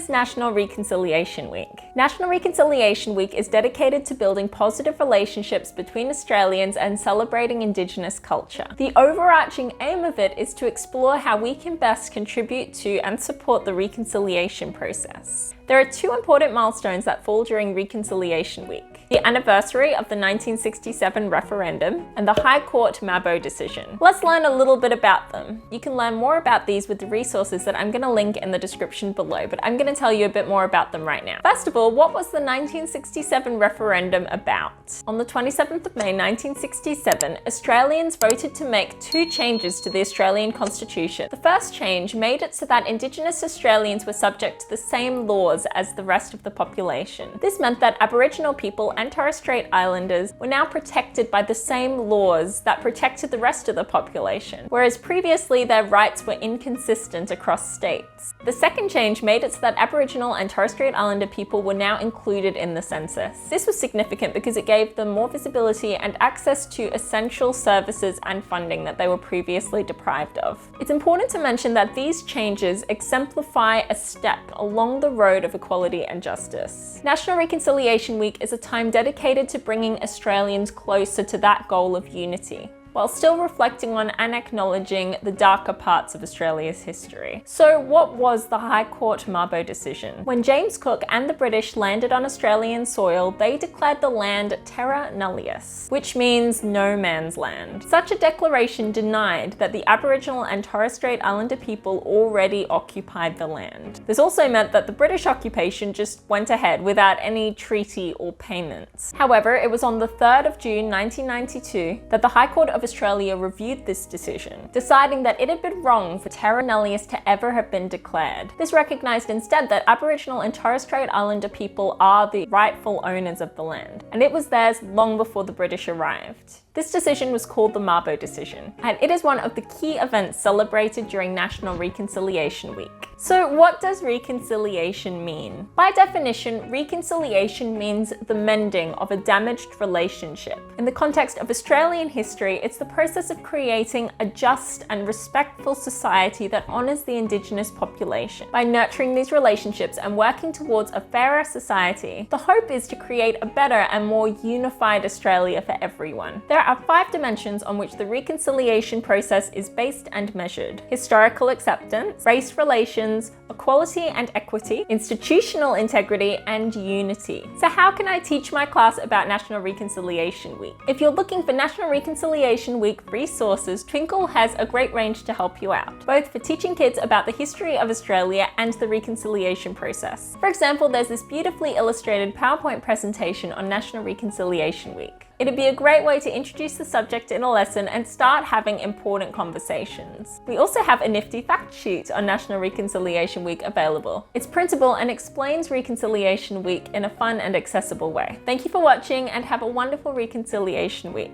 is National Reconciliation Week? National Reconciliation Week is dedicated to building positive relationships between Australians and celebrating Indigenous culture. The overarching aim of it is to explore how we can best contribute to and support the reconciliation process. There are two important milestones that fall during Reconciliation Week: the anniversary of the 1967 referendum and the High Court Mabo decision. Let's learn a little bit about them. You can learn more about these with the resources that I'm going to link in the description below, but I'm going to tell you a bit more about them right now. First of all, what was the 1967 referendum about? On the 27th of May 1967, Australians voted to make two changes to the Australian Constitution. The first change made it so that Indigenous Australians were subject to the same laws as the rest of the population. This meant that Aboriginal people and Torres Strait Islanders were now protected by the same laws that protected the rest of the population, whereas previously their rights were inconsistent across states. The second change made it so that Aboriginal and Torres Strait Islander people were now included in the census. This was significant because it gave them more visibility and access to essential services and funding that they were previously deprived of. It's important to mention that these changes exemplify a step along the road of equality and justice. National Reconciliation Week is a time dedicated to bringing Australians closer to that goal of unity, while still reflecting on and acknowledging the darker parts of Australia's history. So what was the High Court Mabo decision? When James Cook and the British landed on Australian soil, they declared the land terra nullius, which means no man's land. Such a declaration denied that the Aboriginal and Torres Strait Islander people already occupied the land. This also meant that the British occupation just went ahead without any treaty or payments. However, it was on the 3rd of June 1992 that the High Court of Australia reviewed this decision, deciding that it had been wrong for terra nullius to ever have been declared. This recognised instead that Aboriginal and Torres Strait Islander people are the rightful owners of the land, and it was theirs long before the British arrived. This decision was called the Mabo decision, and it is one of the key events celebrated during National Reconciliation Week. So what does reconciliation mean? By definition, reconciliation means the mending of a damaged relationship. In the context of Australian history, it's the process of creating a just and respectful society that honours the Indigenous population. By nurturing these relationships and working towards a fairer society, the hope is to create a better and more unified Australia for everyone. There are 5 dimensions on which the reconciliation process is based and measured: historical acceptance, race relations, equality and equity, institutional integrity, and unity. So how can I teach my class about National Reconciliation Week? If you're looking for National Reconciliation Week resources, Twinkle has a great range to help you out, both for teaching kids about the history of Australia and the reconciliation process. For example, there's this beautifully illustrated PowerPoint presentation on National Reconciliation Week. It'd be a great way to introduce the subject in a lesson and start having important conversations. We also have a nifty fact sheet on National Reconciliation Week available. It's printable and explains Reconciliation Week in a fun and accessible way. Thank you for watching and have a wonderful Reconciliation Week.